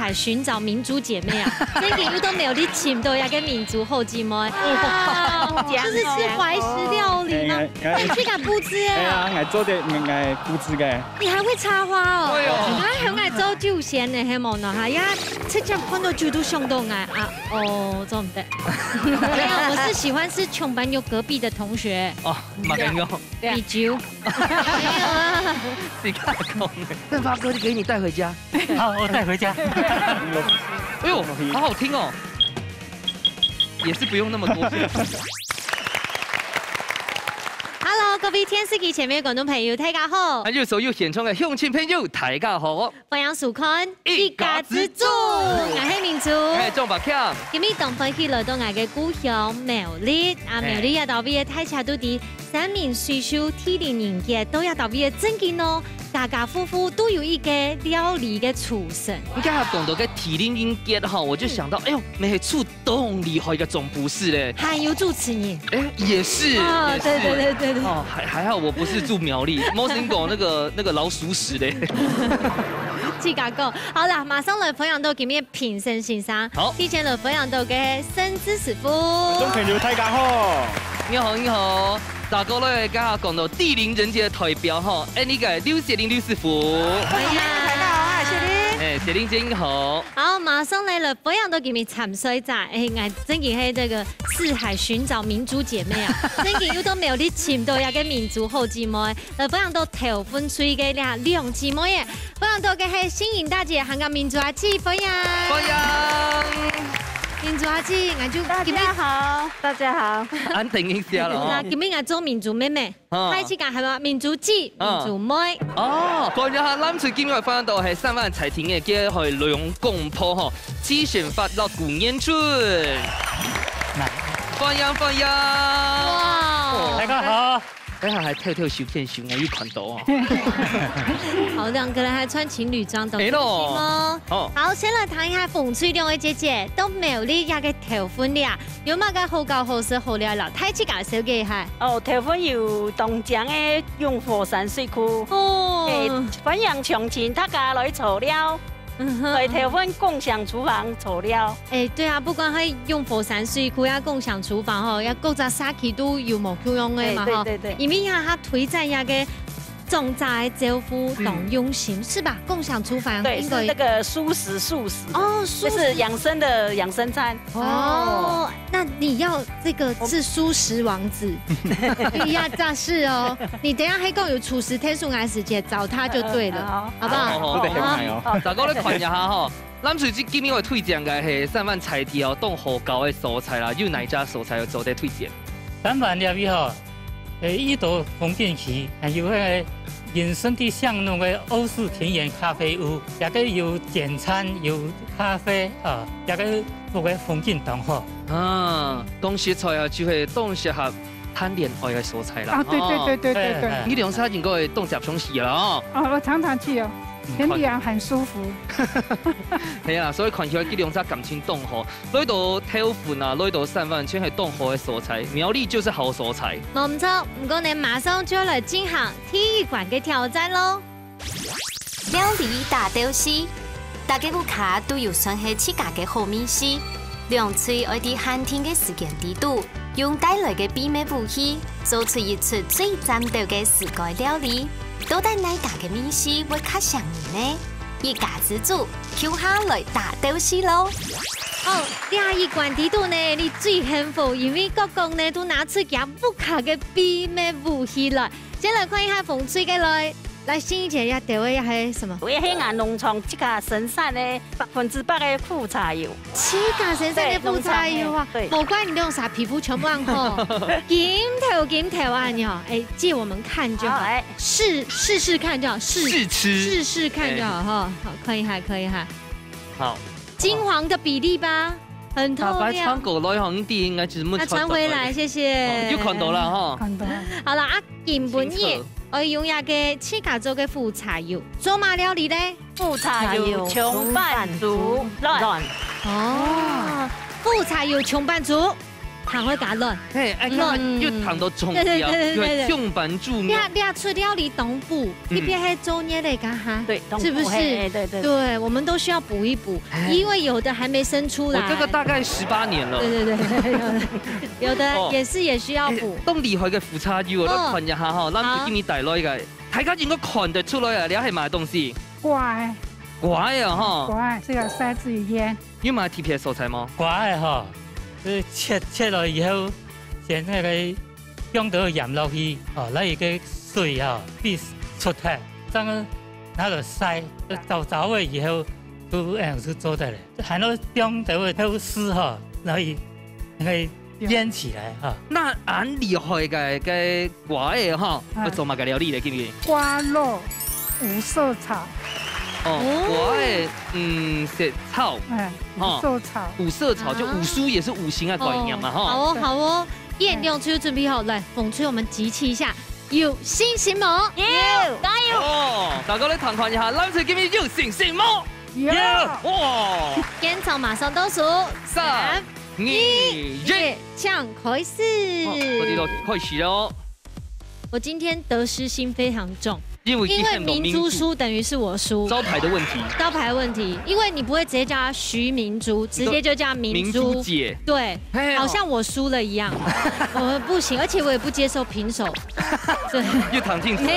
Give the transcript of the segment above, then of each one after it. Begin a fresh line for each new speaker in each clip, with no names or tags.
海寻找民族姐妹啊，真嘅都沒有你尋到一個民族後姊妹，就是吃懷石料理嗎？你去個布置
係啊，我做啲我布置嘅。
你還會插花哦？啊，響我做酒仙嘅係冇呢？係呀，即將看到酒都想到我啊！哦，做唔得。沒有，我是喜歡吃瓊班有隔壁的同學。
哦，馬緊用。
米酒。沒有啊。
你看空。
振發哥就給你帶回家。
好，我帶回家。哎呦，好好聽哦。也是不用那麼多。
Hello， 各位電視機前面嘅觀眾朋友，大家好。
右手有現場嘅鄉親朋友，大家好。
歡迎收看一家之主，我係明珠，
我係莊百強。
今日當飛去來到我嘅故鄉苗栗，苗栗也到位嘅大家都啲三民水秀體力人傑都要到位嘅正經咯，家家戶戶都有一個料理嘅廚神。
你剛才講到嘅體力人傑哈，我就想到，哎呦，你係出動厲害嘅總不是咧，
還有主持人，
哎，也是，
哦，對。
哦，還好我不是住苗栗，冇聽講那個老鼠屎咧。
自家講，好啦，馬上來分享到今日評審先生。
好，
提前來分享到嘅盛之師傅。
觀眾朋友大家好，
你好你好，大哥咧，剛才講到地靈人傑嘅代表哈，哎，呢個係劉雪玲劉師傅。
歡迎大家好，我係雪玲。
哎，雪玲姐你好。
好，馬上嚟了，分享到今日參賽者，我真嘅係這個四海尋找民族姐妹啊，真嘅有都沒有你尋到一個民族好姊妹，嚟分享到頭份水嘅兩姊妹嘅，分享到嘅係新穎大姐，香港民族阿姊，歡迎。
歡迎。
民族阿姊，我就
大家好，大家好。
安定一下啦。
今日我做民族妹妹，開始講係嘛民族姊、民族妹。
哦，講咗下，諗住今日翻到係3萬財庭嘅，嘅係兩公婆嗬，之前發落古年春。歡迎。哇！
大家好。
等下還跳小片小藝群島啊！
好，兩個人還穿情侶裝，都開心
哦。
好，先來談一下風水兩位姐姐都苗栗一個頭份啦，有乜嘅好教好食好料啦？太子介紹嘅係。
哦，頭份有東江嘅永和山水庫。哦。歡迎鄉親大家來炒料。來頭份共享廚房炒料。
對啊，不管係永和山水庫呀，共享廚房嗬，要各個社區都有冇夠用嘅嘛嗬。對。因為佢推薦一個種在招呼懂用心，是吧？共享廚房。
對，是那個素食。哦，就是養生的養生餐。
哦，那你要這個是素食王子，你要這是哦。你等下喺講有廚師特殊愛時節找他就對了，好不好？
好，大哥你看一下嗬，諗住今日我推薦嘅係3萬菜地哦，當河搞嘅蔬菜啦，有哪家蔬菜要做啲推薦
？3萬料理嗬，一道風景區，還有嗰個人生的巷弄嘅歐式田園咖啡屋，也個有簡餐有咖啡啊，也個做嘅風景當好。
啊，當食材啊，就係當適合談戀愛嘅蔬菜啦。
啊，對。
呢兩餐應該係當集中時啦。哦，
我常常去哦。天地陽很舒服，
係啊，所以看起來呢兩隻感情當好，來到頭份啊，來到3萬全係當好嘅蔬菜，苗栗就是好蔬菜。
冇唔錯，唔過你馬上就要來進行體育館嘅挑戰咯。
料理大雕師，大家顧客都要算係自家嘅好美食，兩次愛啲限定嘅時間地度，用帶來嘅秘密武器，做出一出最戰鬥嘅世界料理。到底哪家嘅美食會較上癮呢？一家之主，跳下來大鬥士咯！
哦，第一關地度呢，你最幸福，因為各國呢都拿出佢不可嘅秘密武器來。先來看一下風水嘅來先一姐一條嘅係什麼？
我喺俺農場自家生產的100%嘅副茶油。
自家生產嘅副茶油啊！冇怪你用啥皮膚全部暗紅，檢頭啊你好，借我們看就好，試看就好，試看就好哈，好可以哈。
好，
金黃的比例吧，很透亮。
穿過來紅啲應該就是冇。
傳回來，謝謝。
又看到啦哈。
看到。
好啦，原本嘢。我用一個自家做嘅副茶油，做乜料理咧？
副茶油瓊拌豬卵。
哦，副茶油瓊拌豬。糖会加乱。
嘿，哎，看又糖都重掉，对，重版助面。
俩出料理东补，一边还周捏的干哈？
对，
是不是？
对，
对，我们都需要补一补，因为有的还没生出来。
我这个大概18年了。
对，有的也需要補。
咁厲害嘅副叉腰，我都看一下哈，咱就見你帶來嘅，大家應該看得出來啊，你係買東西。
乖
乖啊哈！
乖，这个塞自己腌。
有買特別素材嗎？
乖哈，就是切了以後，先那個用到鹽落去，那一個水必出嚟，這樣拿落塞，找位以後都是做得嘞，還要用到透絲哈，然後腌起來哈。
那俺厲害嘅瓜嘅哈，要做乜嘅料理嚟？記唔記？
瓜肉五色炒。
瓜嘅色炒，
五色炒。
五色炒就五蔬也是五行嘅概念嘛哈。
好哦，燕六就準備好，來風吹我們集氣一下，有信心嗎？
有，加油！
哦，大家嚟談談一下，咱次今日有信心嗎？
有。
哇！
現場馬上倒數3、2、1，搶開始。
我哋就開始咯。
我今天得失心非常重。
因為
明珠輸等於是我輸，
招牌的問題，
招牌的問題，因為你不會直接叫他徐明珠，直接就叫明珠
姐，
對，好像我輸了一樣，我不行，而且我也不接受平手，對，
又躺進去，
沒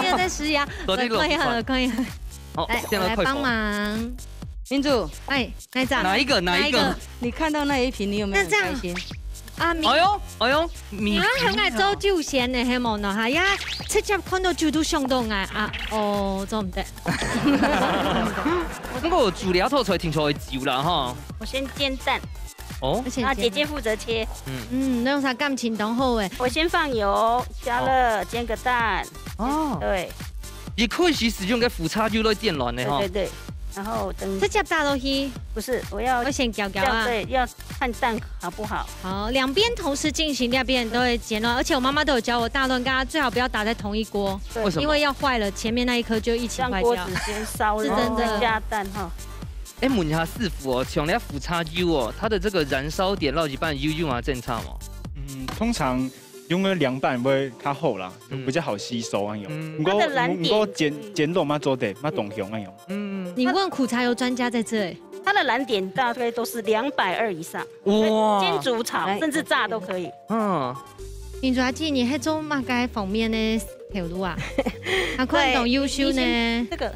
有在施壓，可以了，
好，
來幫忙，
明珠，
哎，哪一
個？
你看到那一瓶，你有沒有很開心？
啊！
哎呦，
你很愛做酒仙的，係冇呢？係呀，直接看到酒都想到愛啊！哦，做唔得。
不過煮料頭才聽出來酒啦哈。
我先煎蛋。
哦。
啊，姐姐負責切。
那用啥感情濃厚誒？
我先放油，加熱，煎個蛋。
哦。
對。
也可以使用個副叉燒來電暖的哈。
對。然後等
直接打落去，
不是，我
先攪啊，
對，要看蛋好不好。
好，兩邊同時進行，兩邊都會煎亂，而且我媽媽都有教我大亂咖最好不要打在同一鍋，
為什麼？
因為要壞了，前面那一顆就一起壞掉。
讓鍋子先燒，
是真的。
加蛋哈。
哎，問一下師傅哦，像你副叉燒哦，它的這個燃燒點到一半用啊正常嗎？
通常用個涼板會較好啦，比較好吸收啊用。不過煎肉嘛做得嘛懂用啊用。
你問苦茶油專家在這裡，
它的燃點大概都是220以上，
哇，
煎、煮、炒甚至炸都可以。
明珠阿姐，你喺做乜嘅方面的條路啊？啊，可能咁優秀呢？
這個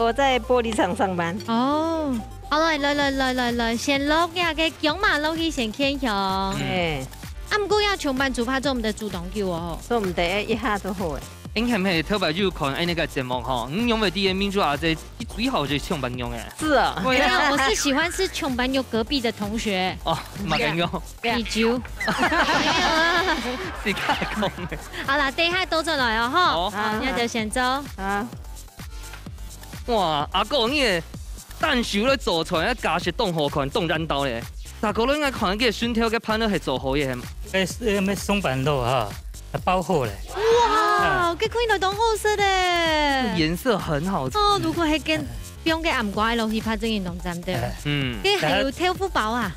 我在玻璃廠上班。
哦，好來，先落呀嘅姜嘛落去先傾向。啊，唔過要上班族拍做唔得主動叫我，
做唔得一下都好誒。
應係唔係特別要看那個節目哈？因為啲明珠阿姐最好就上班用誒。
是啊，
沒有，我是喜歡是上班用隔壁的同學。
哦，馬緊用。
啤酒。沒有啊。
是假講嘅。
好啦，等下倒出來哦，吼。好，那就先走。
啊。
哇，阿哥你嘅蛋燒咧做出來，加些凍好看，凍燃到咧。大哥你應該看嘅蒜頭嘅盤咧係做好嘅。
咩松板肉哈，包好咧。
哇，佢看到當好食咧，
顏色很好吃。
哦，如果係跟用嘅暗瓜落去拍整件凍針對。佢還有豆腐包啊。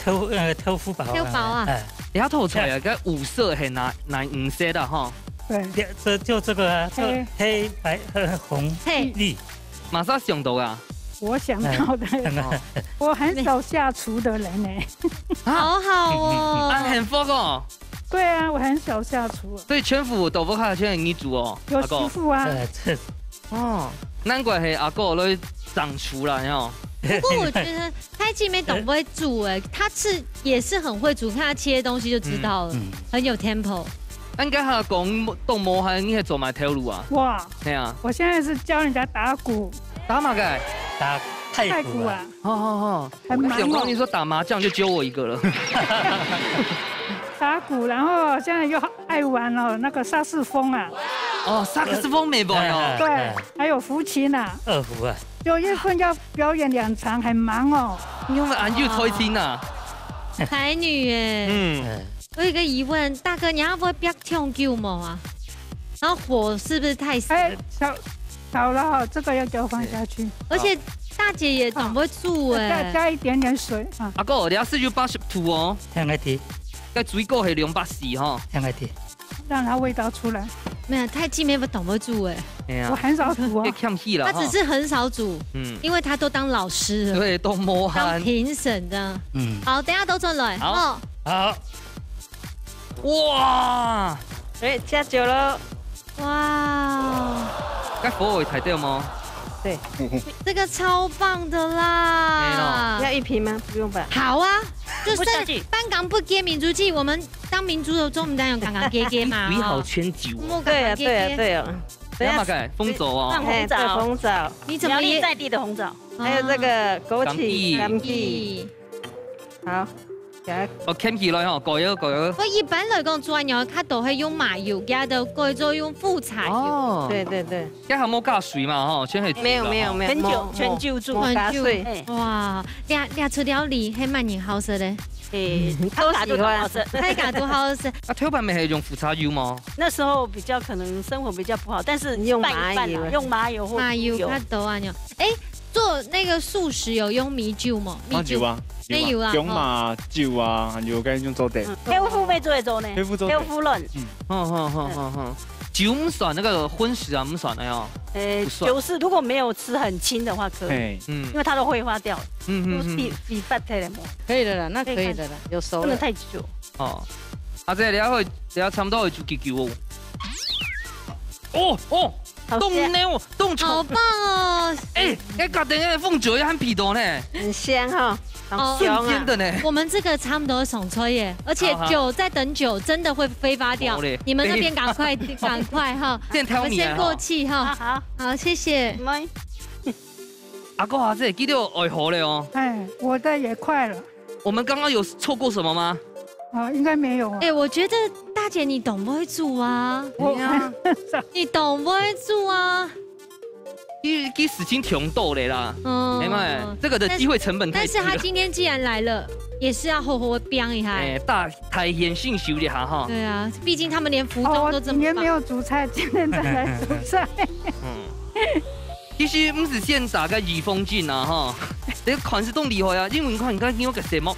豆腐包。
豆包啊。
你睇出來個五色係哪五色的哈？
對，就這個黑白紅綠。
馬上想到啊！
我想到的，我很少下廚的人呢。
好好哦。
很福哦。
對啊，我很少下廚。
所以全副豆腐卡全係你煮哦。
有師傅啊。
哦，難怪係阿哥來掌廚啦，你好。
不過我覺得太姐妹懂不會煮哎，他也是很會煮，看他切東西就知道了，很有 tempo。
應該係講動模係你係做埋條路啊？
哇，
係啊。
我現在是教人家打鼓。
打乜嘅？
打太鼓啊！
哦，我跟你說打麻將就揪我一個了。
打鼓，然後現在又愛玩了那個薩士風啊。
哦，薩克斯風沒玩哦。
對，還有胡琴啊。
二胡啊。
9月份要表演2場，很忙哦。
因為俺又開心啊。
才女耶。我有一個疑問，大哥，你要不會別跳救嗎啊？然後火是不是太少？
哎，少了，這個要給我放下去。
而且大姐也懂不会煮哎，
加一点点水啊。
阿哥，你要是就82哦，
聽一啲，
該水果係240哈，
聽一啲，
让它味道出来。
没有太记妹不懂不煮哎，
我很少煮啊，
欠氣啦，
她只是很少煮，因为她都当老师了，
對，都摸
当
汗，
评审的。好，等下都進來。
好，
好，
哇，
哎，加酒了，
哇，
該火會睇到嗎？
对，
这个超棒的啦！
要一瓶吗？不用吧。
好啊，就是半港不给民族记，我们当民族的中午当然刚刚给嘛。
水好圈酒。
对啊，对啊，对啊。
等下改红枣哦，
红枣，
红枣，
你怎么
也在地的红枣？
还有这个枸杞、柑橘。好。
我 cam 起來吼，改咗。
我一般來講做牛，它都會用麻油，加的改做用副菜油。
哦，
對對對，
一下冇加水嘛吼，全係
沒有，全就煮，加水。
哇，倆出料理還蠻人好食的。
都喜歡，
太嘎都好吃。
啊，頭版咪係用腐茶油嗎？
那時候比較可能生活比較不好，但是用麻油或
麻油它都啊牛。哎，做那個素食有用米酒嗎？
米酒啊。
有啊，
用麻酒啊，還有跟用做的。
黑夫未做做呢？黑夫論。
酒唔算那個荤食啊，唔算的喲。
酒是如果沒有吃很輕的話可以，因為它都揮發掉了。比飯太了麼？
可以的啦，那可以的啦，有熟了。
不能太久。
哦，阿姐，你要差唔多會煮幾久哦？哦。凍呢，凍炒，
好棒哦！
哎，那家等下鳳酒也很皮多呢，
很香哈，
瞬間的呢。
我們這個差不多爽脆耶，而且酒在等酒，真的會揮發掉。你們那邊趕快哈，我們先過氣哈。好，謝謝。
阿哥阿姐，記得愛好了哦。
哎，我的也快了。
我們剛剛有錯過什麼嗎？
啊，應該沒有。
哎，我覺得大姐你懂不會煮啊？你懂不會煮啊？
給事情挑逗的啦。哎媽，這個的機會成本太低了。
但是他今天既然來了，也是要好好標一下。
哎，大太演性修一下哈。
對啊，畢竟他們連服裝都這麼棒。
今天沒有煮菜，今天再來煮菜。
其實唔是現炸嘅御風鏡啊哈，這個款式都厲害啊，因為你看你剛剛有個什麼？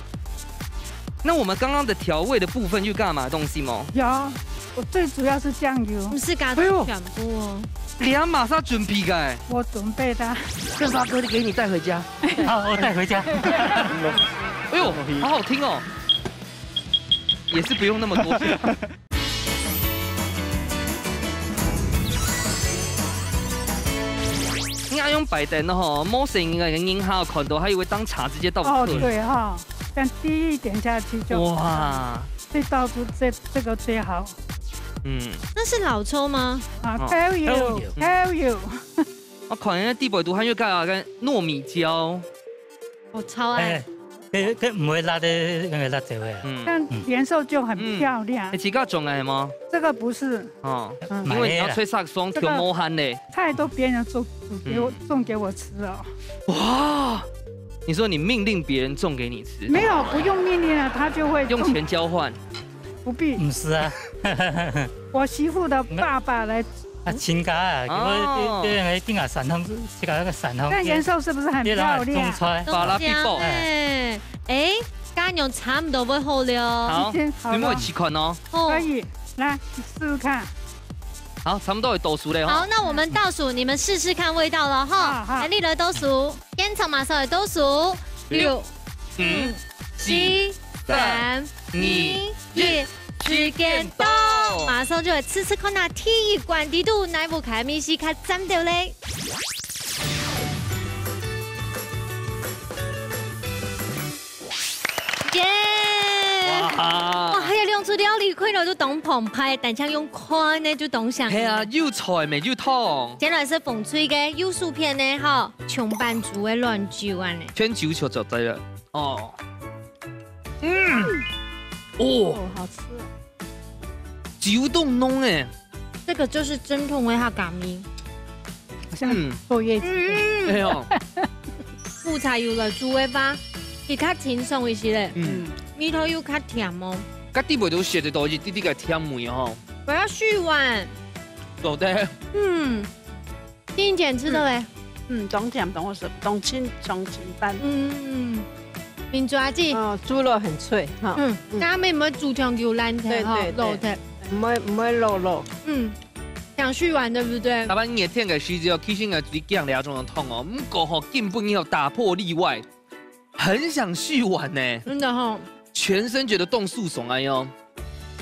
那我們剛剛的調味的部分又幹嘛東西嗎？
有，我最主要是醬油。
不是搞全部哦。
你要馬上準備嘅。
我準備的。
振發哥，給你帶回家。
好，我帶回家。
哎呦，好好聽哦。也是不用那麼多。應該用白燈的哈，冇聲音嘅音效看到，還以為當茶直接倒。
哦，對哈。這樣滴一點下去就哇，最倒出這個最好。
那是老抽嗎？
啊 ，tell you。
我看人家地北都還要加個糯米椒，
我超愛。
佢唔會辣的，那個辣椒嘅。
這樣顏色就很漂亮。
你自己種的嗎？
這個不是。
哦，因為你要吹薩克斯風，調磨汗嘞。
菜都別人種給我吃哦。
哇！你說你命令別人種給你吃？
沒有，不用命令了，他就會
用錢交換。
不必。
唔是啊，
我媳婦的爸爸來。
啊，親家啊，我啲啲牙神香，即係一個神香。
但顏色是不是很漂亮？
巴拉比布。
哎，家用差唔多會好了。
好，你們會試看哦。
可以，來試試看。
好，差不多會倒數咧。
好，那我們倒數，你們試試看味道了哈。來，你來倒數，煙草馬上來倒數，6、5、7、3、2、1。時間到，馬上就會吃吃看那鐵罐地度奶無開米西卡斬掉咧。耶！哇，係啊，兩出料理開頭都當澎湃，但係用看呢就當上。
係啊，又菜味又湯。
接來是風吹嘅幼薯片呢，哈，瓊板煮嘅亂酒啊呢。
全酒球就對了。哦。
哦，好吃。
酒凍濃誒，
這個就是正統嘅客家麵，
好像坐月子。
哎呦，
副菜有來煮嘅吧，佢較清爽一些咧。米頭又較甜哦。
家啲味道寫得多一啲啲嘅甜味哦。
我要續碗。
好的。
欣姐吃的嘞？
东江东是东青重庆班。
民族阿姐，
猪肉很脆哈。
大家有没有煮成牛腩的哈？肉的，
唔会肉。
想去玩对不对？
台湾热天嘅時節，其實係最驚兩種痛哦。唔過吼，根本要打破例外，很想去玩呢。
真的哈，
全身覺得凍酥爽哎喲。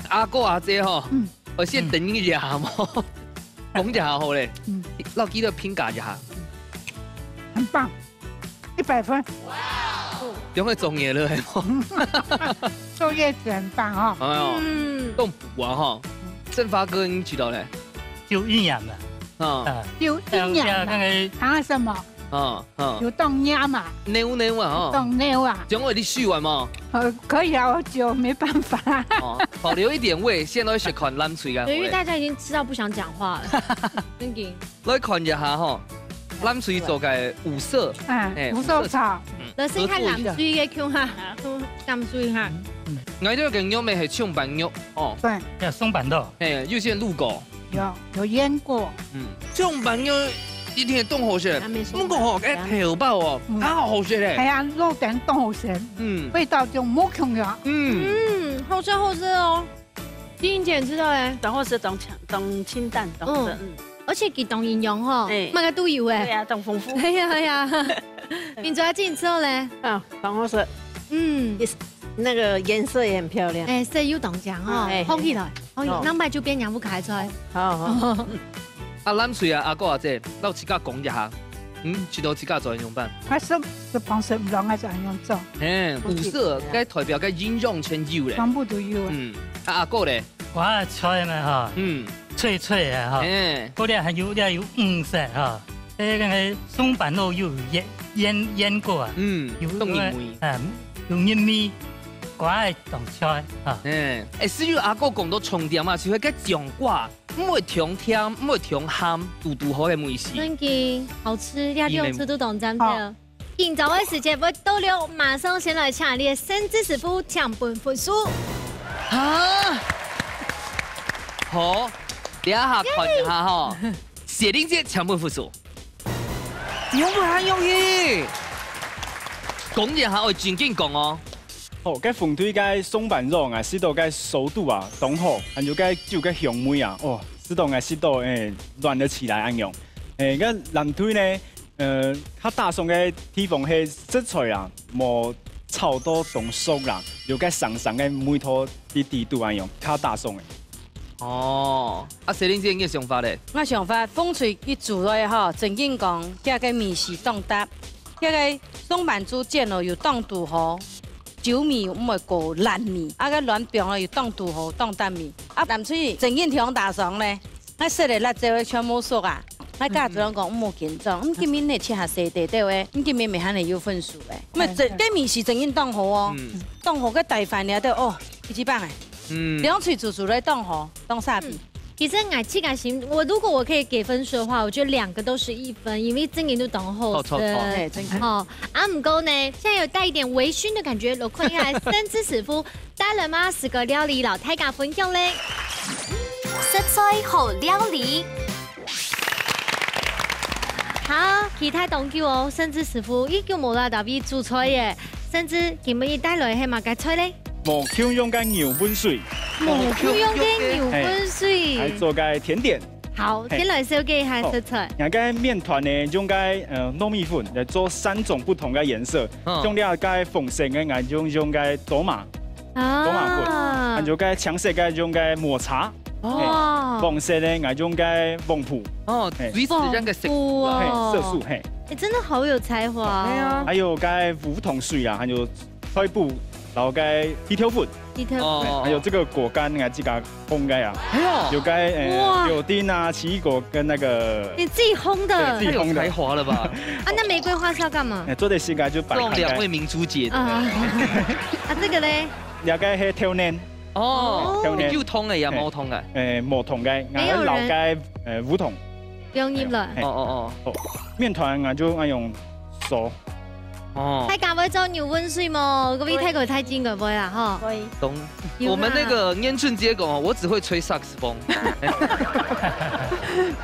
阿哥阿姐吼，我先等一下嘛，講一下好咧。老記得評價一下。
很棒，100分。
有冇中嘢了？
作业很棒哈。
哎呦，凍補啊哈。振發哥，你知道咧？
有營養的，
有營養的，還有什麼？有凍鴨嘛？
牛啊，
凍牛啊。
將我哋去玩嘛？
可以啊，我就沒辦法。
保留一點胃，現在學看藍水啊。
對，因為大家已經吃到不想講話了。真嘅。
來看一下哈，藍水做嘅五色，
五色草。
來先看藍水嘅腔下，藍水哈。
我呢個肉咪係松板肉哦。
對，
有松板肉，
又先滷過。
有腌過，
松板肉一定係凍好食，不過嗬，嘅調包哦，好好食咧。
係啊，肉點凍好食，味道就冇窮嘅。
好吃好吃哦。第一點知道咧，
然後是凍清淡，
而且佢凍營養嗬，乜嘅都有誒。
對啊，凍豐富。
係啊。民族阿姐之後咧，
粉紅色，那個顏色也很漂亮。
色有凍醬哦，好起來。兩百就變養不開出來。
好。阿藍水啊，阿哥阿姐，我自家講一下，知道自家做用辦。
我是黃色唔啷個做用做。
五色，該代表嘅營養全有咧。
全部都有。
阿哥咧，
我菜咪哈，脆脆嘅哈，嗰啲係有五色哈，呢個松板肉又醃過啊，
有凍鹽味，
有鹽味。我係當菜啊，
至於阿哥講到重點啊，就係個醬瓜，唔會甜甜，唔會甜鹹，嘟好嘅味絲。
真嘅，好吃，你用吃都懂真嘅。今早嘅時間不多留，馬上先來搶你嘅生之師傅搶本分數。
好，等下看一下哈，謝玲姐搶本分數，用唔係用意，講一下我正經講哦。
cái phùng thuy cái松板肉啊，使到cái熟度啊，凍好，還有cái就cái香味啊，使到使到軟得起來安樣。個藍腿呢，較大鬆嘅地方係食材啊，冇炒到凍熟啦，有個上嘅梅頭啲地度安樣，較大鬆嘅。
阿謝玲姐嘅想法咧？
我想法風吹去煮落吼，正經講，這個米是凍搭，這個松板豬煎落又凍肚好。酒米唔會過爛米，個軟餅又凍肚好凍淡米。藍水正經聽大爽咧，我食嚟辣椒全部熟啊！我家族人講唔好緊張，今年你吃下細地啲嘅，今年咪肯定有分數嘅。咪這米是正經凍好哦，凍好個大飯了都一棒誒，兩嘴煮嚟凍好凍沙皮。
其實我自己心，如果我可以給分數的話，我覺得2個都是1分，因為真嘅都等好吃。哦，唔過呢，現在有帶一點微醺的感覺，我看下生之師傅帶來嗎？10個料理老大家分享咧。
食材好料理。
好，其他當叫我生之師傅，依叫無啦特別煮菜嘅，甚至今日帶來係乜嘅菜咧？
冇香用嘅牛本水。
用嘅牛本水，
嚟做個甜點。
好，先來紹介下食材。
嗱，個麵團呢，用個糯米粉嚟做3種不同嘅顏色。用了個紅色嘅，用個多瑪粉；還有個橙色嘅用個抹茶。黃色呢，用個黃浦。
類似咁嘅
色素。
你真的好有才華。係啊。
還有個梧桐水啊，還有菜脯。然後個地條粉，還有這個果乾啊，自己烘嘅啊，有個柳丁啊、奇異果跟那個
你自己烘的，
自己烘的，
太滑了吧？
那玫瑰花是要幹嘛？
做的時間就擺開。
兩位明珠姐。
這個咧？
有個係挑嫩。
要通嘅有冇通嘅？
冇通嘅，我老個梧桐。
用醃了。
麵團我就用手。
太搞會做牛溫水麼？嗰邊太過太尖個杯啦，哈。
懂。我們那個煙春節講，我只會吹薩克斯風。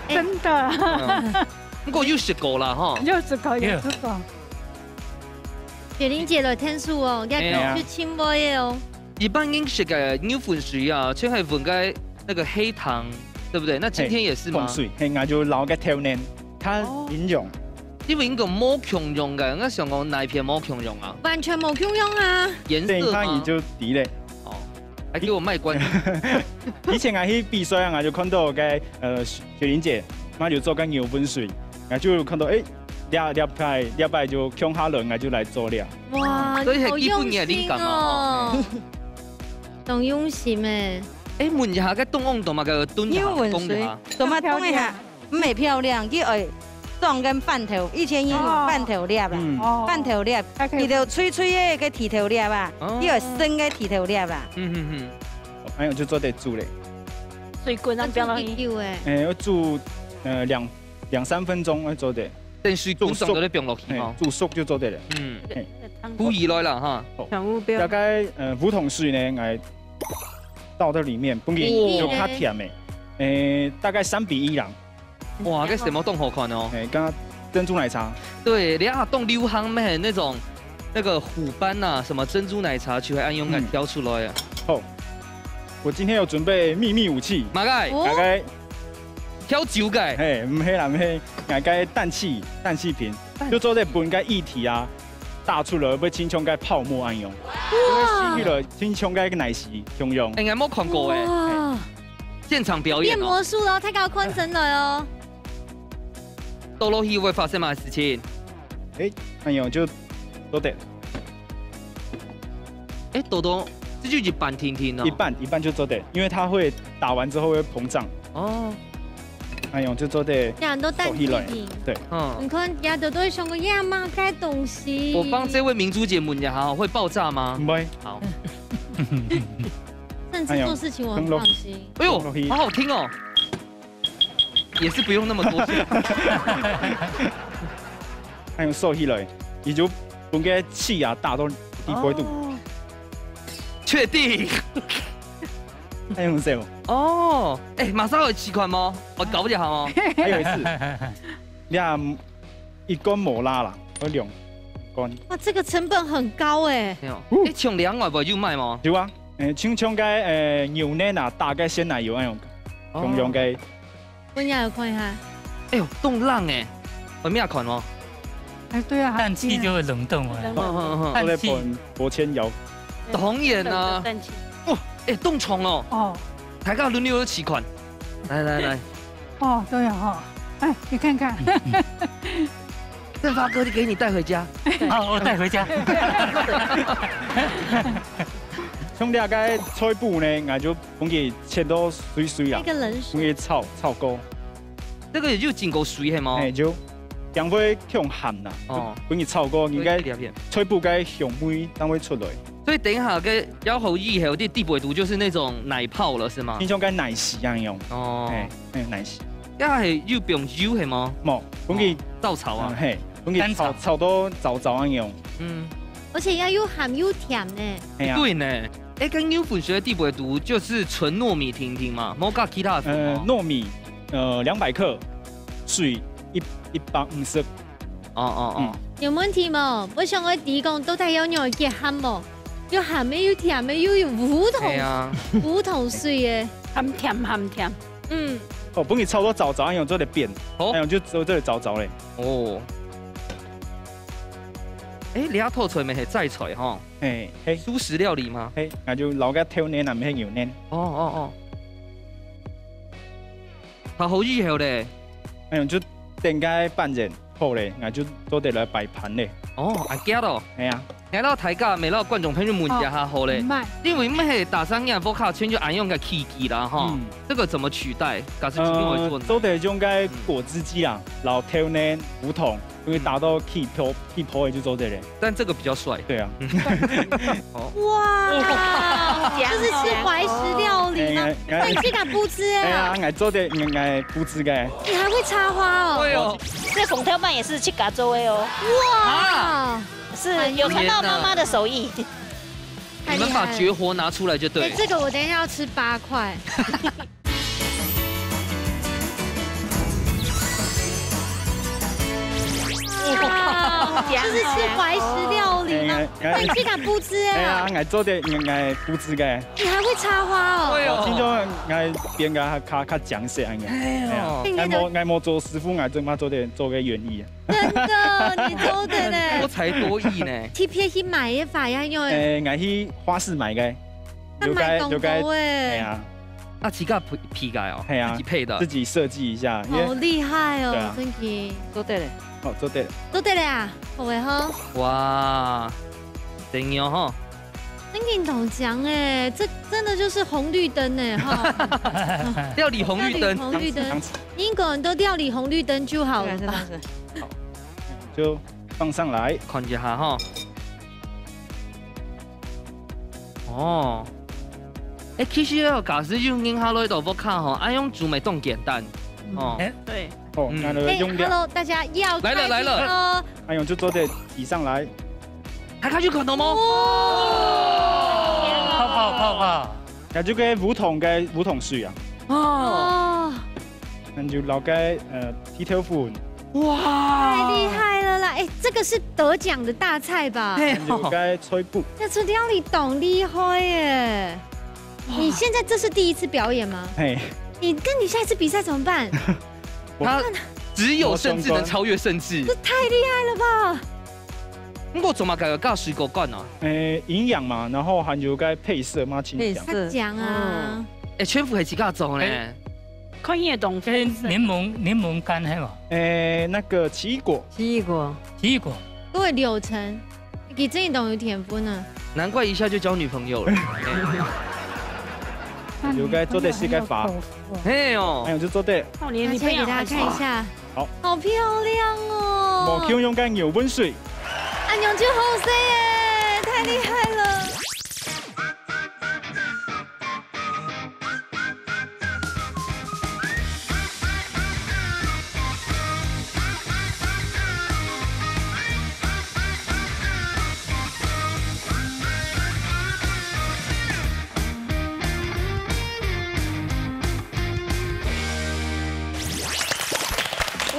真的。
不过有食过啦哈。
有吃过，有吃过。
雪玲姐來聽書哦，而家去清波嘅哦。
一般英式嘅牛粉水啊，就係混嘅那個黑糖，對不對？那今天也是嗎？
水，係我就撈嘅調嫩，它應用。
因為呢個冇強用嘅，我想講奶片冇強用啊。
完全冇強用啊。
顏色
它也就低咧。
哦，還給我賣關子。
以前我去比賽啊，我就看到嘅雪玲姐，我就做緊牛粉水，我就看到禮拜就強下人，我就來做了。
哇，
所以係基本
嘅
靈感嘛。
懂用心誒。
誒，問一下嘅凍溫度嘛，個燉下凍下。
怎麼凍一下？唔係漂亮，佢愛裝跟飯頭，以前已經有飯頭粒啦，飯頭粒，而就脆脆嘅個鐵頭粒啊，佢愛生嘅鐵頭粒啦。
還有就做得煮咧。
水滾啊，變落去。
我煮2-3分鐘我做得。
等水滾熟就咧變落去吼。
煮熟就做得了。
估以來啦哈。
大概梧桐水呢，我倒到裡面，本身就較甜的。大概3:1啦。
哇，這什麼凍好看哦？
剛珍珠奶茶。
對，你啊凍流行咩那種那個虎斑啊，什麼珍珠奶茶就會按勇敢挑出來啊。
好，我今天有準備秘密武器。
馬蓋，
大概
挑酒蓋。
嘿，唔係啦，唔係，大概氮氣瓶，就做啲本個液體啊，打出來要清沖個泡沫按用。哇！吸了清沖個奶昔用用。
應該冇看過誒。現場表演
變魔術咯，太高昆真了哦。
倒落去會發生乜事情？
按用就都得。
倒到這就一半甜甜哦。
一半就做得，因為它會打完之後會膨脹。哦。按用就做得。人都氮氣瓶。對。
你看人都會想個呀嘛該東西。
我幫這位明珠姐問一下，會爆炸嗎？
唔會。
好。
甚至做事情我很放心。
哎呦，好好聽哦，也是不用那麼多錢。
還有收起來，你就本個氣壓大到100度。
確定？
還有什麼？
哦，馬上有試看嗎？我搞一下嗎？
還有一次，你看一罐摩拉啦，我2罐。
哇，這個成本很高哎。
你從2外邊有賣嗎？
有啊。像個牛奶啊，打個鮮奶油那種，用個。
我也有看一下。
哎呦，凍冷哎，有咩看哦？
對啊，
氮氣就會冷凍啊。
氮氣。薄纖油。
當然啦。哦，凍床哦。
哦。
大家輪流試看。來。
哦，對啊，哎，你看看。
振發哥，給你帶回家。
好，我帶回家。
像你個菜脯呢，我就幫佢切到水水啦，幫佢炒過。
這個也就經過水係嗎？
就將會用鹹啦，幫佢炒過，應該菜脯該香味當會出來。
所以等一下嘅要好以後啲地北毒就是那種奶泡了，是嗎？
你像個奶昔一樣用。哦，奶昔。
一係要用油係嗎？
冇，幫佢
照炒啊。
係，幫佢炒到糟咁樣。
而且要又鹹又甜呢。
對呢。跟牛粉水的地北毒就是純糯米婷嘛，冇加其他的。
糯米200克，水150。
有問題冇？我想我弟講到底要用幾鹹冇？要鹹嘅，要甜嘅，要有梧桐水嘅，
鹹甜。
哦，幫佢炒到糟咁樣做嚟變，咁樣就做嚟糟咧。
哦。你阿套出嚟咪係齋菜嗬？素食料理嗎？
我就留個調奶，唔係牛奶。
它好以後咧，
就等個半日好咧，我就做得來擺盤咧。
阿驚咯。係啊，睇到大家未攞觀眾朋友問一下好咧，因為咩打上人波卡圈就按用個 Kiki 啦哈，這個怎麼取代？
做得用個果汁機啦，然後調奶、梧桐。因為打到氣泡就做得了，
但這個比較帥。
對啊。
哇，這是吃懷石料理嗎？那你這個布置啊？
我做的我布置的。
你還會插花哦？
對哦。
這鳳條飯也是去嘎做的哦。
哇，
是有傳到媽媽的手藝。
你們把絕活拿出來就對。
這個我等一下要吃8塊。哇，就是吃怀石料理吗？那你去敢布置
哎呀，
哎？
我做的我布置嘅。
你还会插花哦？
对
听
哦，
说我变个较讲些安嘅。
哎呦，
我冇做师傅，我做嘛做嘅园艺。
真的，你做的嘞
多。才多艺呢。
貼片去買嘅法呀，因為
我去花市買嘅。
他買廣告
哎
哎，
呀，
啊，起個皮蓋哦，
係啊
自己配的
自。己設計一下。
好厲害哦
對啊，
真嘅。
都对了。
哦，做對了。
都對了啊，好嘅好。
哇，真有吼，
真嘅同獎哎，這真的就是紅綠燈哎哈。
料理紅綠燈。
紅綠燈
當，
英國人都料理紅綠燈就好了
是
吧？
是。
就放上來。
看一下吼。哦。其實哦，假使用銀下來豆腐卡吼，愛用煮咪當簡單。哦，
对，
哦，
嗯
那
哎
用料，
，Hello，大家要
來了來了
開心哦。
還有就做的提上來。
還開始看到嗎？
泡泡泡泡，
那就個梧桐水啊，
哦，
哦，
那就撈個鐵條粉，
太
哇，
厲害了啦！哎，這個是得獎的大菜吧？
嘿
那就個脆布。
那這料理懂厲害耶！你現在這是第一次表演嗎？
嘿，
你下一次比賽怎麼辦？
他只有甚至能超越甚至。
這太厲害了吧！
我做嘛個教水果罐啊？
營養嘛，然後還有個配色嘛，清醬。
他講啊，
全部係自家做呢。
看伊的動作，
跟檸檬乾係嘛？
那個奇異果，
奇異果，
奇異果，
各位柳橙，你真懂有天賦呢。
難怪一下就交女朋友了。
有個做的是個法，
嘿哦
還，有就做的
哦，你
拿
女朋友
起來給大家看一下，
好，
好漂亮哦！
冇 Q 用個牛溫水。
安永就好色耶，太厲害了！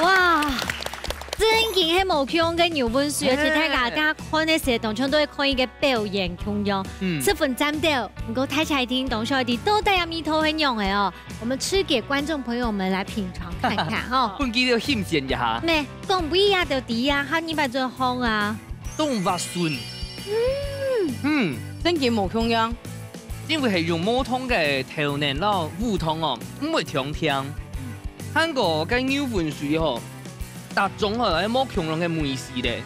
哇！真勁係無腔嘅牛本水，而且大家看嘅時候，當場都會看伊嘅表演腔樣，十分讚到。唔過睇起來聽董小弟都帶入米頭很用嘅哦，我們吃給觀眾朋友們來品嘗看看哈。
本機要險見一下。
咩？講唔一樣就啲啊，嚇你把做烘啊。
動物筍。
真嘅無香樣。
因為係用母湯嘅頭年咯，烏湯哦，唔會甜甜。韓國嘅牛粉水吼，搭種係喺冇強烈嘅味絲咧。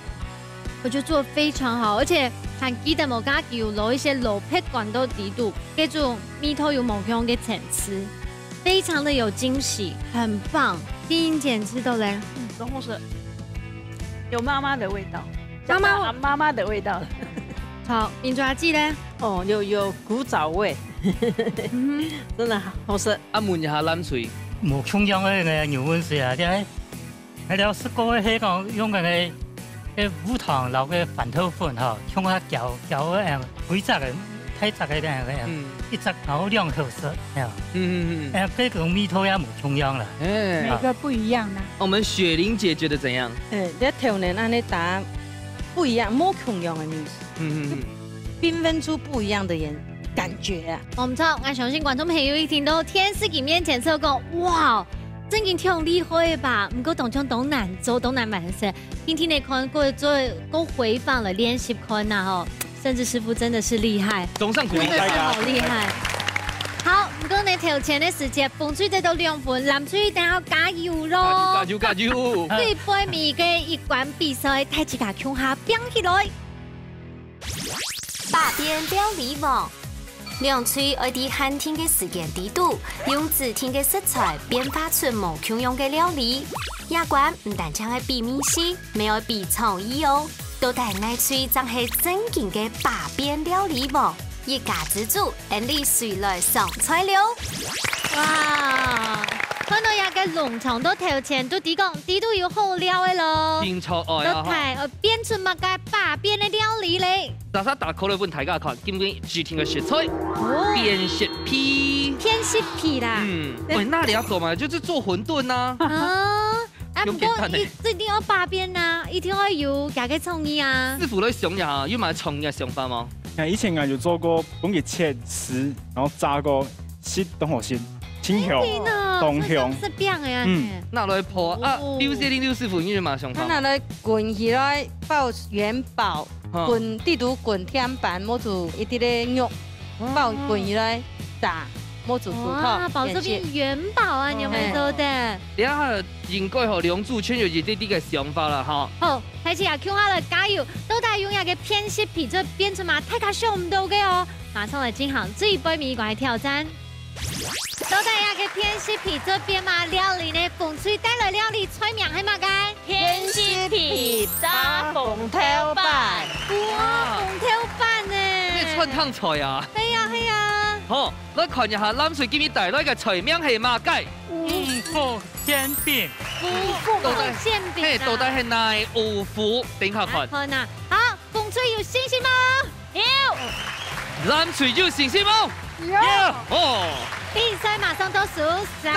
我覺得做得非常好，而且還記得冇加叫攞一些老撇管到底度，記住米頭有冇香嘅層次，非常的有驚喜，很棒。丁英姐知道嘞？
然後是有媽媽的味道，
媽
媽的味道。
好，민주阿姊咧？
哦，有古早味，真的好食。
啊，問一下咱水，
無香樣嘅牛溫水啊，即係喺了食過嘅個用嘅烏糖留嘅飯頭粉吼，香下攪幾隻嘅睇隻嘅咧一隻好亮口色，這個米頭也無香樣啦。
每個不一樣啦。
我們雪玲姐覺得怎樣？
你頭年安尼打不一樣，冇香樣嘅米，繽紛出不一樣的人感覺啊！
我唔錯，我相信觀眾朋友一聽到天師嘅面前，就講哇，真係挺厲害吧？唔過當中都難做，都難完成。天天你看過做過回放了練習看呐吼，甚至師傅真的是厲害，
總上
真的是好厲害。好，唔過你頭前嘅時間，風水得到2分，藍水一定要加油咯！
加油！
對杯米嘅一關比賽，睇自家強下拼起來。
百變料理王，兩嘴愛喺寒天嘅時間底度，用指定嘅食材變化出無窮樣嘅料理。亞關唔但將係比面試，沒有比創意哦，都帶愛嘴將係正經嘅百變料理王，一家之主，按你誰來上菜了？
哇！看到有嘅農場都頭前都啲講，啲都要好料嘅咯。
變錯愛啊！
都睇變出乜嘅百變嘅料理嚟。
大家打口嚟問大家看，今日指定嘅食材，變色皮。
偏色皮啦。
喂，那你要做嘛？就是做餛飩呐。
啊，啊，不过一定要八边呐，一定要有加个创意啊。
師傅你想下，有冇創意想法嗎？
以前我就做過本嘅切絲，然後炸過絲東河鮮、青香、東香。
是變嘅啊。
那來破啊，劉師傅你有冇想法？
那來滾起來爆元寶，滾地圖滾天板，摸住一啲嘅肉，爆滾起來炸。 摸煮熟
哇，寶這邊元寶啊，你有冇做的？
你下應該和梁祝圈有啲啲嘅想法啦，哈。
好，開始啊 ，Q 下了，加油！都帶用下嘅偏西皮這邊出嘛，太卡秀我們都嘅哦。馬上來進行這一杯米館挑戰。都帶下嘅偏西皮這邊嘛，料理呢，風吹帶來料理菜名係乜嘅？
偏西皮炸鳳頭板。
哇，鳳頭板呢？
咩串燙菜啊？
係啊係啊。
好，我看一下藍水今日帶來嘅菜名係乜嘅？
五福煎餅。
五福煎餅。
嘿，到底係哪五福？等下看。
好呐，好，風吹有信心嗎？
有。
藍水有信心嗎？
有。
哦。
比賽馬上倒數3、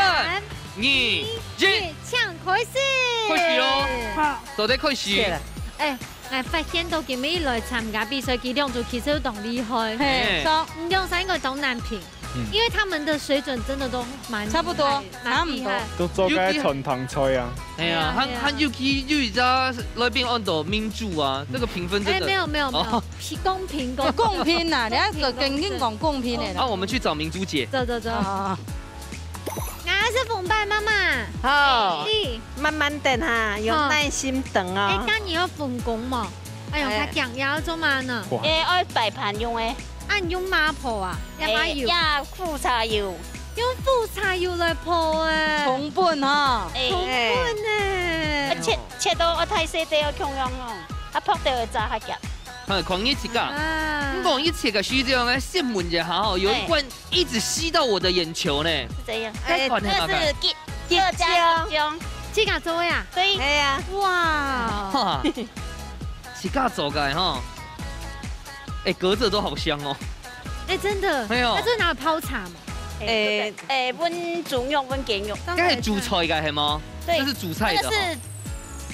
2、1，
搶開始。
開始咯。
好，
到底開始。
哎。 我發現到今日來參加比賽，佢兩組其實都當厲害。
係，
唔用三個都難評，因為他們的水準真的都蠻
差不多，差唔多。
都做緊傳統菜啊。
哎呀，還有佢有一家來賓按到民主啊，這個評分真的。
哎，沒有，公平
呐，你一個更應講公平的。
好，我們去找明珠姐。
走。我是鳳拜媽媽。
好，慢慢等哈，有耐心等啊。
哎，咁你要分工嘛？哎呦，他講要做嘛呢？
要擺盤用誒。
按用麻婆啊？
要富茶油。
用富茶油來破誒。
重本哈。
重本誒。
切到我睇細啲要強用咯，啊撲到去炸下夾。
狂一起噶，狂一起个需這樣來羨慕一下哈，有一罐一直吸到我的眼球呢。
是這樣，
這
是吉醬，
自家做呀？
對，
係啊。
哇，自家做嘅哈，哎，隔着都好香哦。
哎，真的。
沒有。
那這拿來泡茶嘛？
溫煮肉，溫雞肉。
這係煮菜嘅係嗎？
對，
這是煮菜的。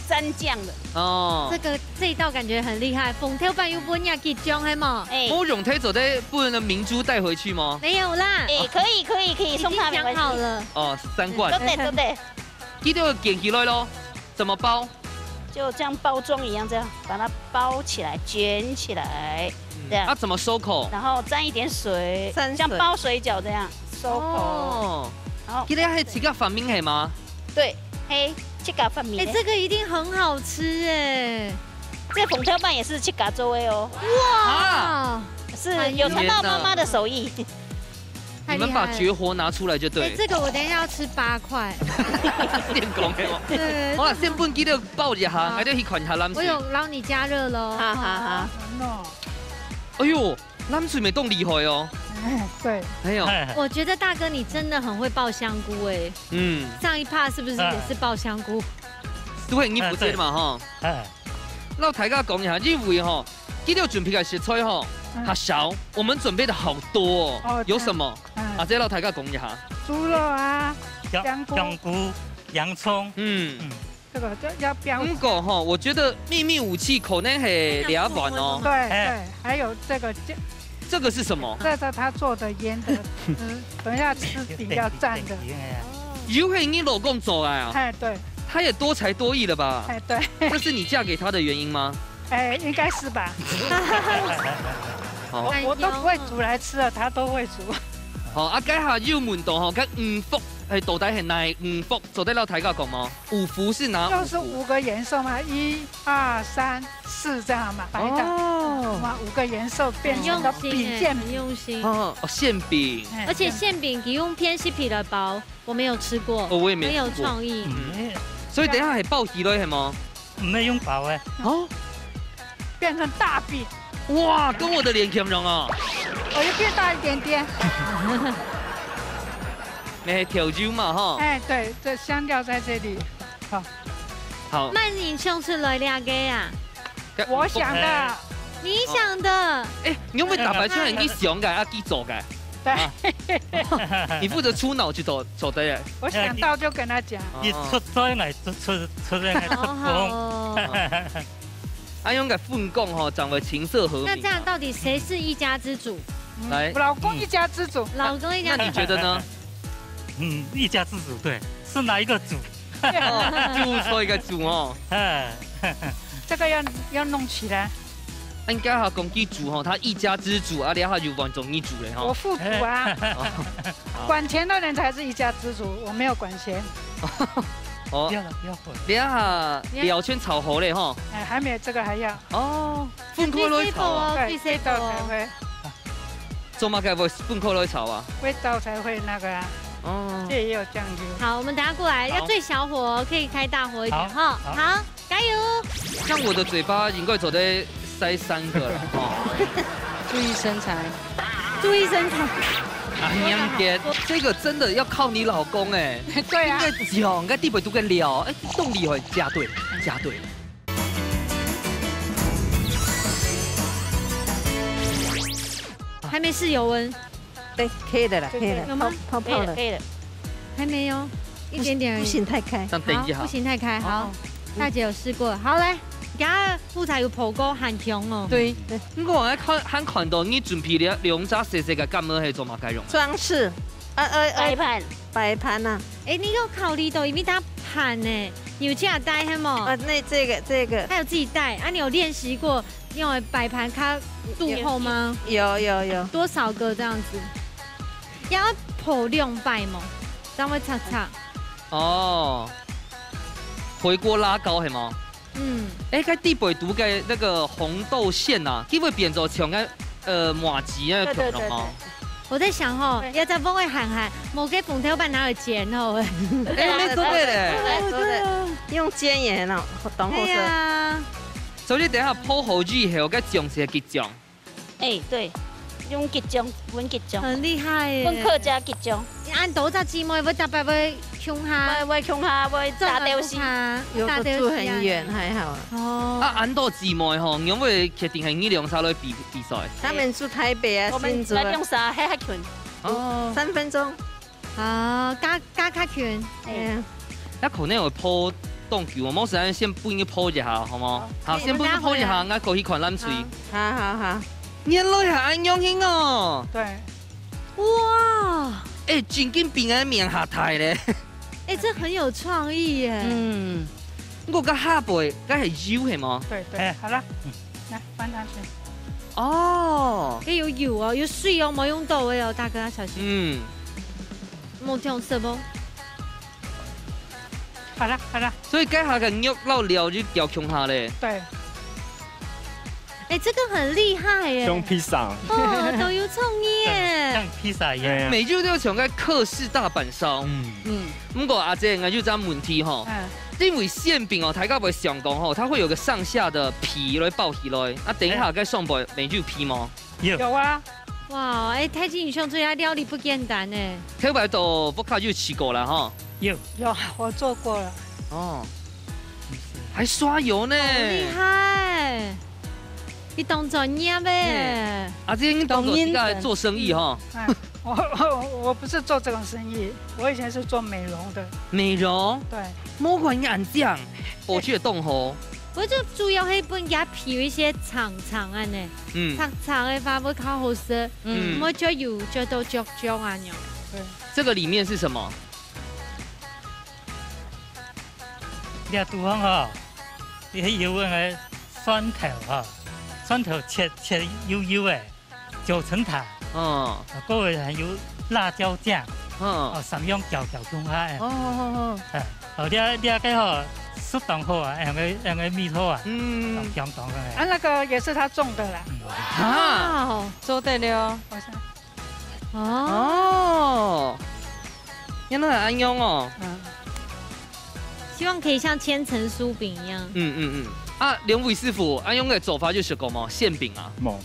蘸醬的
哦，
這一道感覺很厲害。鳳頭板有本呀吉醬係嗎？
我用推走的不能明珠帶回去嗎？
沒有啦。
可以送他們。
已經講好了。
哦，3罐。
都對。
記得捲起來咯，怎麼包？
就這樣包裝一樣，這樣把它包起來，捲起來，這樣。
啊，怎麼收口？
然後沾一點水，像包水餃這樣收口。
哦。然後記得係自家發明係嗎？
對，嘿。 七嘎發明，
哎，這個一定很好吃哎！
這鳳頭板也是七嘎做的哦。
哇，
是有傳到媽媽的手藝。
你們把絕活拿出來就對。
這個我等一下要吃8塊。
先講嘅喎。對。好啦，先半記得包一下，還得去看一下藍水。
我有讓你加熱咯。
哈。
哎呦，藍水沒動厲害哦。
對，
沒有。
我覺得大哥你真的很會爆香菇哎。上一趴是不是也是爆香菇？
都係你負責嘛哈。那大家講一下，因為哈，今天準備嘅食材哈，還少，我們準備的好多哦。有什麼？啊，這老大家講一下。
豬肉啊，
香菇、洋蔥。
這個就要標。
不過哈，我覺得秘密武器可能係兩碗哦。
對，還有這個。
這個是什麼？
這是他做的醃的，等一下吃比較讚的。
又係你老公做啊？
哎，對。
他也多才多藝了吧？
哎，對。
這是你嫁給他的原因嗎？
哎，應該是吧。我都不會煮來吃的，他都會煮。
好，啊，家下要門道哈，跟5福係到底係哪5福？做得了大家講嗎？5福是哪？
就是5個顏色嘛，1、2、3、4這樣嘛，白的。哇，5個顏色變成的筆線，
很用心。
哦，餡餅。
而且餡餅你用偏西皮的包，我沒有吃過。
我也沒。很
有創意。
所以等下係包起來係嗎？
沒用包哎。
哦。變成大餅。
哇，跟我的臉相容啊！
我又變大一點點。
你係調酒嘛哈？
哎，對，這香料在這裡。好。
好。
慢點上出來兩個呀。
我想的。
你想的。
哎，你有冇打扮出嚟？你想嘅，阿基做嘅。
对，
你负责出脑去走的耶。
我想到就跟他讲。
你出災嚟出人嚟出風。
安勇嘅分工吼，掌为琴瑟和鸣。
那这样到底谁是一家之主？
来，
老公一家之主。
老公一家。
那你觉得呢？
一家之主对，是哪一个主？
就错一个主哦。
这个要弄起来。
应该哈公鸡主吼，他一家之主，啊，然后就完总一主嘞哈。
我副主啊，管钱的人才是一家之主，我没有管钱。
哦，
不要了，不要火。
等下聊圈炒猴嘞哈。
哎，还没这个还要。
哦，分开来炒啊，
对，味道才会。
做嘛该不分开来炒啊？
味道才会那个啊。哦，这也有酱油。
好，我们等下过来，要最小火，可以开大火一点哈。好，加油！
像我的嘴巴应该走在塞3个了哈。
注意身材，
注意身材。
啊，娘爹，这个真的要靠你老公哎。
对啊。
应该讲，应该地位都跟聊，哎，动力会加对，加对。
还没试油温。
对，可以的了，可以了，
有吗？
泡泡了，
可以了，
还没有，一点点而已。
不行太开，
这样等一下，
不行太开。好，大姐有试过，好来，而家副菜有火锅很强哦。
对，
我喺看到你准备了两只细细嘅干么去做嘛该用？
装饰，摆盘呐。
哎，你有考虑到因为它盘呢，有这样带还冇？
那这个，
还有自己带啊？你有练习过用摆盘它度后吗？
有。
多少个这样子？要破2摆嘛，这样会擦擦。
哦，回锅拉高系吗？哎，cái地北毒嘅那个红豆馅呐，基本变做像麻糬那种了吗？
我在想吼，要在帮我喊喊，某个粉条板哪有煎哦？
哎，没错的嘞，
用煎也很好，懂后
色。
所以等下泡好之后，该酱是几酱？
哎，对，用吉酱，温吉酱，
很厉害耶。
温客家吉酱，
按豆炸鸡妹，要特别要穷下，
要穷下，要炸掉丝，
有个住很远，还好。
哦。啊，按豆姊妹吼，因为决定係呢2三來比賽。
他們住台北啊，新竹。
我們用啥？還近。
哦，3分鐘。
啊，加較近。
係啊。
一可能會鋪凍球，我冇時間先搬去鋪一下，好冇？好，先搬去鋪一下，我過去看冷水。
好。
原來係安用型哦。
對。
哇！
哎，真緊變喺面下台咧。
哎，这很有创意耶。
我個下背，該係油係嗎？
對，好了，來翻上去。
哦，哎有油哦，有水哦，冇用到的哦，大哥要小心。冇這種色不？
好了。
所以該下個肉撈料就掉窮下咧。
對。
哎，这个很厉害耶！
像披薩
哦，都有創意耶，
像披薩一樣。
每就都像個客式大阪燒。不過阿姐，我就這樣問題吼，因為餡餅哦，大家會想講吼，它會有個上下的皮來包起來。啊，等一下該上不每就皮嗎？
有啊。
哇，哎，太極女兄這家料理不簡單哎。
台北都不卡就吃過了哈。
有，我做過了。
哦，還刷油呢。
好厲害！你當專業唄。
阿姐，你當應該做生意哈。
我不是做這種生意，我以前是做美容的。
美容？
對。
魔鬼眼醬，我去動吼。
我就主要係本家皮有一些長長啊呢，長的話會較好食。我就油就都嚼啊喏。
對。
這個裡面是什麼？
呢個地方哈，你喺油嘅蒜頭哈。蒜頭切油誒，9層塔，嗰個還有辣椒醬，三樣攪中下誒，後啲個吼適當好啊，樣個味好啊，香港嘅。
啊，那個也是他種的啦。
啊，做得了，
哦，原來係安用哦。
希望可以像千層酥餅一樣。
啊，兩位師傅，安用嘅做法就食過嗎？餡餅啊？
冇，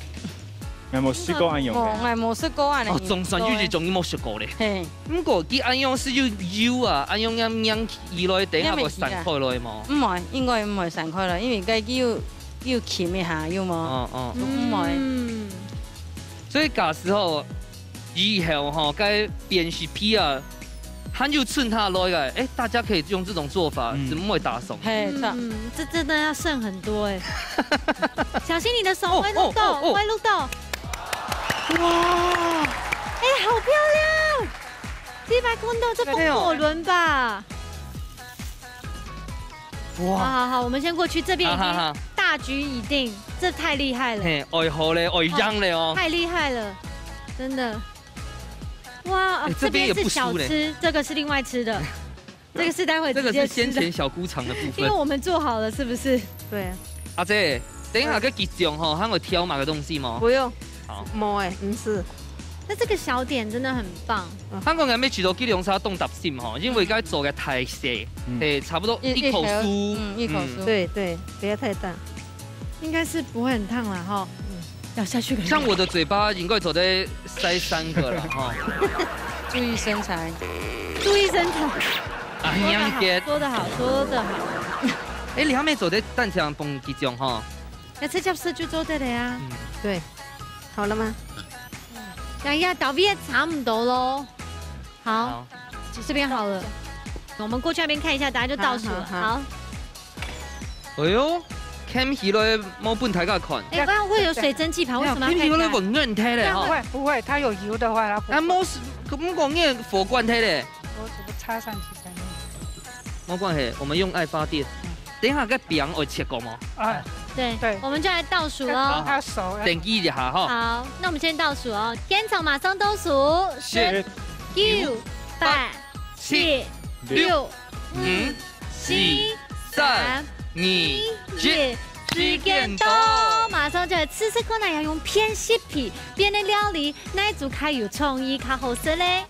我冇試過安用。
我冇試過安。
哦，總算就是仲冇食過咧。
嘿，
不過啲安用是要油啊，安用釀起來，等下會散開來嘛？
唔係，應該唔會散開來，因為佢要醃一下要嘛。唔會。
所以假時候以后哈该边是皮啊，它就趁它落来，哎，大家可以用这种做法，怎么会打手？
这真的要剩很多哎，小心你的手会露豆，会露豆。哇，哎，好漂亮！你把看到这风火轮吧？哇，好，我们先过去，这边已经大局已定，这太厉害了。
嘿，爱好嘞，爱样嘞哦，
太厉害了，真的。哇，这边是小吃，这个是另外吃的，这个是待会直接吃的。
这个是先前小菇肠的部分，
因为我们做好了，是不是？对。
阿姐，等一下个集中哈，还有挑哪个东西吗？
不用。
好，
冇哎，不是。
那这个小点真的很棒。
香港人要取到吉隆沙冻搭心哈，因为该做嘅太细，对，差不多一口酥，
一口酥，
对对，不要太大，
应该是不会很烫了哈。咬下去。
像我的嘴巴应该做得塞3个了哈。
注意身材，
注意身材。
啊，杨姐，
说得好，说得好。
哎，你还没做得蛋肠崩集中哈？
要吃饺子就做这个呀。
对，好了吗？
哎呀，倒闭也差不多喽。好，这边好了。我们过去那边看一下，大家就倒数了。好。
哎呦，看起来冇半太个看。
哎，不然会有水蒸气跑，为什么要看？
看起来混软睇咧，
不会不会，它有油的话，它不。
啊，冇咁讲嘢火罐睇咧。
我只不插上去才能。
冇关系，我们用爱发电。等一下个饼我切过吗？
啊。
对对，我们就来倒数喽。
他手
等一下哈。
好，那我们先倒数哦。天场马上倒数，10、9、8、7、6、5、4、3、2、1，时间到，马上就来吃吃看，要用偏西皮变的料理，哪一组较有创意、较好食嘞？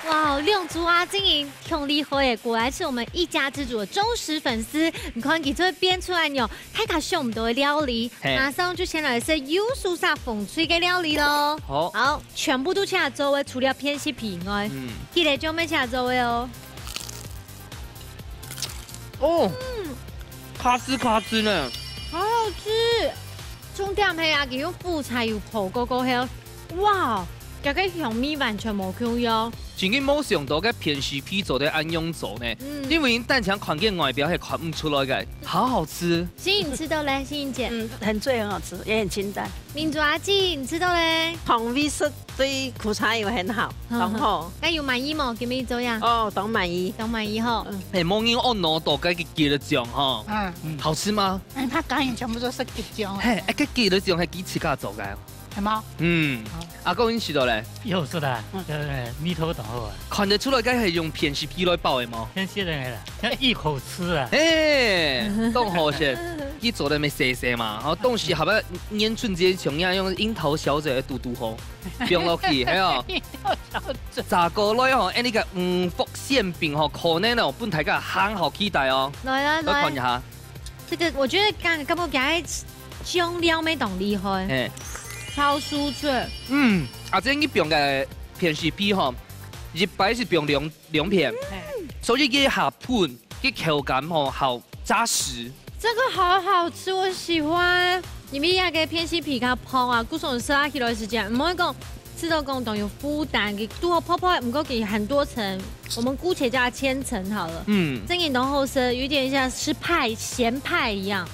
哇，亮珠阿金莹挺厉害耶，果然是我们一家之主的忠实粉丝。你看，你这会编出来哟，太卡秀我们的料理，马上就先来是优素萨风吹的料理喽。好，全部都请做位，除了偏西皮以外，记得就没请做位哦。
哦，卡滋卡滋呢，
好好吃。重点係啊，佢用副菜又泡嗰個香，哇！這個香味完全冇缺喲。
真嘅冇想到嘅偏西皮做的安用做呢，因為蛋腸看見外表係看唔出來嘅，好好吃。
欣怡，你吃到嘞？欣怡姐，
很脆，很好吃，也很清淡。
民族阿姐，你吃到嘞？
红味是对苦茶油很好，懂吼？
那有滿意冇？給你做呀？
哦，懂滿意，
懂滿意吼。
誒，冇人按攞到嘅雞的醬哈，好吃嗎？
它乾鹽全部都是雞醬。
嘿，個雞的醬係幾時間做嘅？
係嗎？
阿哥，你知道咧？
有是的，米頭等候啊。
看得出來，該係用偏西皮來包的嗎？
偏西人嚟啦，一口吃啊！
哎，凍好些，伊做得咪細細嘛，然後凍時後尾年春節像樣用櫻桃小嘴嚟嘟好，放落去，係啊。炸過來吼，呢個福餡餅吼，可能哦本大家很好期待哦。
來，
看一下。
這個我覺得剛剛嘅醬料沒懂厲害。超酥脆，
這你用嘅偏西皮吼，一擺是用兩片，所以一下盤嘅口感吼好扎實。
這個好好吃，我喜歡。你們也給偏西皮它泡啊，古松吃下起來時間，唔可以講吃到共同有負擔嘅，都泡泡唔夠給很多層，我們姑且叫它千層好了。這個濃厚色，有點像吃派鹹派一樣。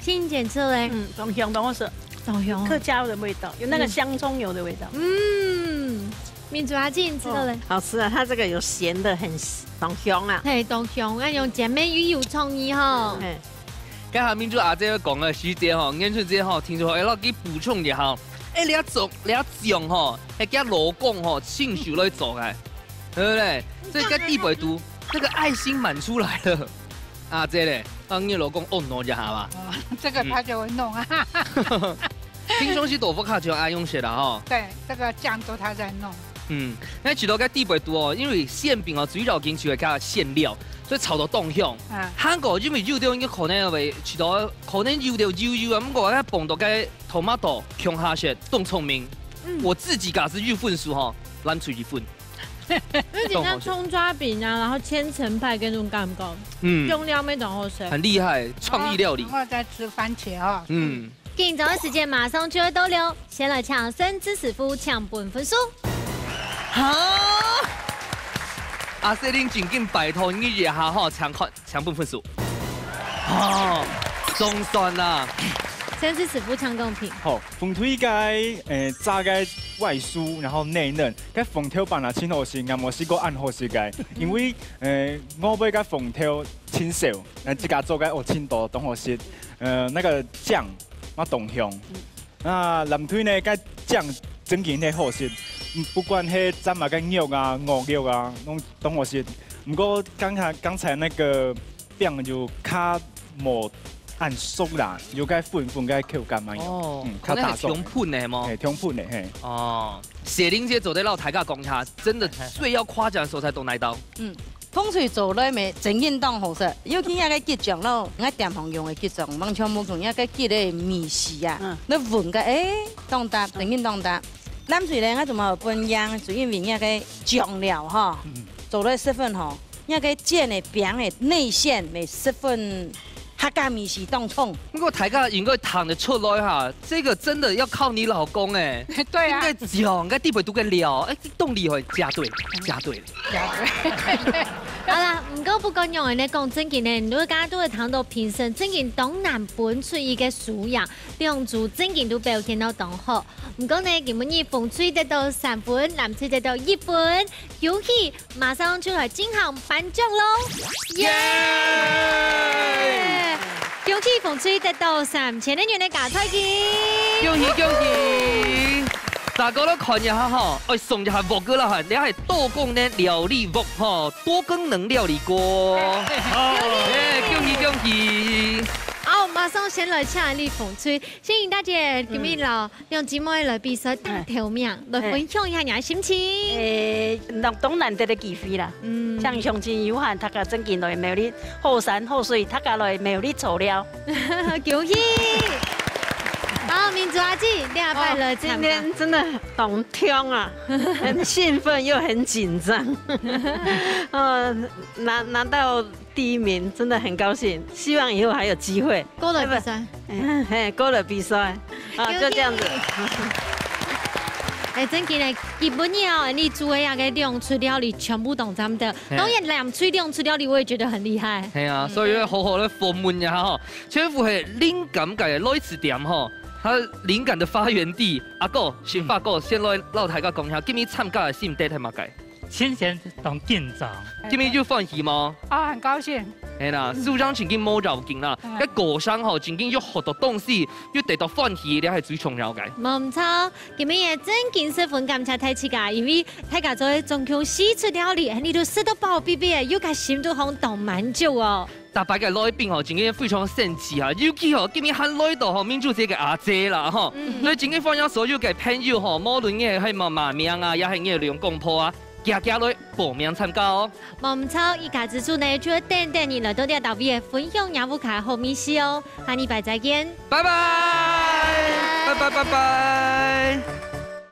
欣姐吃嘞，
懂香懂色。客家的味道，有那个香葱油的味道。
民族阿姐，你知道嘞？
好吃啊，它这个有咸的，很懂香啊。
嘿，懂香，按用甜美與有創意哈。
今下民族阿姐講嘅時節吼，演出節吼，聽說誒，給補充一下。你一醬吼，係加羅貢吼，親手來做嘅，對不對？所以加地北都，這個愛心滿出來了。阿姐咧，幫你老公按摩一下吧。
這個他就會弄啊。
聽說是豆腐卡就愛用些啦哈。
對，這個醬都他在弄。
那除到個地北都哦，因為餡餅哦，主要緊就係加餡料，所以炒到凍香。韓國因為肉掉應該可能為除到可能肉掉啊，咁我咧放到個 tomato 強下些凍聰明。我自己家是日份薯哈，咱出日份。
那就像葱抓饼啊，然后千层派跟这种干糕，用料没懂好吃，
很厉害，创意料理。
然后再吃番茄啊。
紧张的时间马上就会到了，先来抢生知识夫抢本分数。
哈！阿瑟林紧紧拜托你一下哈，抢本分数。哦，总算啦。
生知识夫抢公平。
好，凤腿该炸该外酥，然后内嫩。该凤条板啊，清好食，也无试过按好食该，因为我买该凤条清少，这家做该清多懂好食。那个酱嘛动香，那南腿呢该酱整件迄好食，不管迄蘸嘛该肉啊、鹅肉啊，拢懂好食。不过刚才那个饼就卡无。按熟啦，有该粉该口感嘛
哦，较大众。中喷的吗？
中喷的嘿。
哦，雪玲姐走在老台下讲下，真的最要夸奖的时候才动来刀。
风水做咧咪真运动好食，尤其遐个吉祥咯，我店行用的吉祥，望像无同遐个吉咧米线啊，你闻个动搭真运动搭。咱虽然我怎么分样，就因为遐个酱料哈，做咧十分吼，遐个煎的饼的内馅咪十分。客家米是当冲，
不过台下应该躺得出来哈，这个真的要靠你老公哎。
对啊。
应该酱，应该地陪都该料，动力会加对。
好啦，不过用人咧讲正经咧，大家都会谈到平时正经东南本出一个素养，两组正经都表现到当好。不过呢，今日风吹得到3分，南吹得到1分，恭喜马上就来进行颁奖喽！耶！恭喜风吹得到3000元的加菜金！
恭喜！大家都看一下哈，送一下木哥啦哈，你系多功能料理木哈，多功能料理锅。恭喜！
好，马上先来抢你风吹，先迎大姐今日用姊妹来比赛打头名，来分享一下你的心情。
当难得的机会啦，像乡亲有限，大家真见来苗栗好山好水，大家来苗栗做了，
恭喜！好，民族阿姐，你也快乐。
今天真的很挑啊，很兴奋又很紧张。拿到第1名，真的很高兴。希望以后还有机会。
勾了比赛，
勾了比赛，就这样子。
真嘅咧，基本了，你煮的那个2厨料理全部懂咱们的。当然2厨料理我也觉得很厉害。
系啊，所以要好好的访问一下哈。全部系灵感嘅来自店哈。它灵感的发源地，阿哥，新发哥，先来老台家讲下，今日参加的心得係乜嘅？
先前当店长，
今日就欢喜吗？
很高兴。
係啦，蘇張前景冇就勁啦，一過生後前景要學到東西，要得到歡喜，你係最重要嘅。
冇錯，今日嘅真件十分感謝大家，因為大家做總共4出料理，你都食到飽飽嘅，又加心都好當滿足哦。
大擺嘅來賓吼，前景非常神奇啊！尤其吼，今日喺來到吼民主節嘅阿姐啦，吼，所以前景歡迎所有嘅朋友吼，無論嘅係馬名啊，也係嘅兩公婆啊。家家來報名參加哦！
冇錯，依家之處呢，就等等你來到啲特別分享雅虎卡後面試哦，下禮拜再見，
拜拜，拜拜拜拜。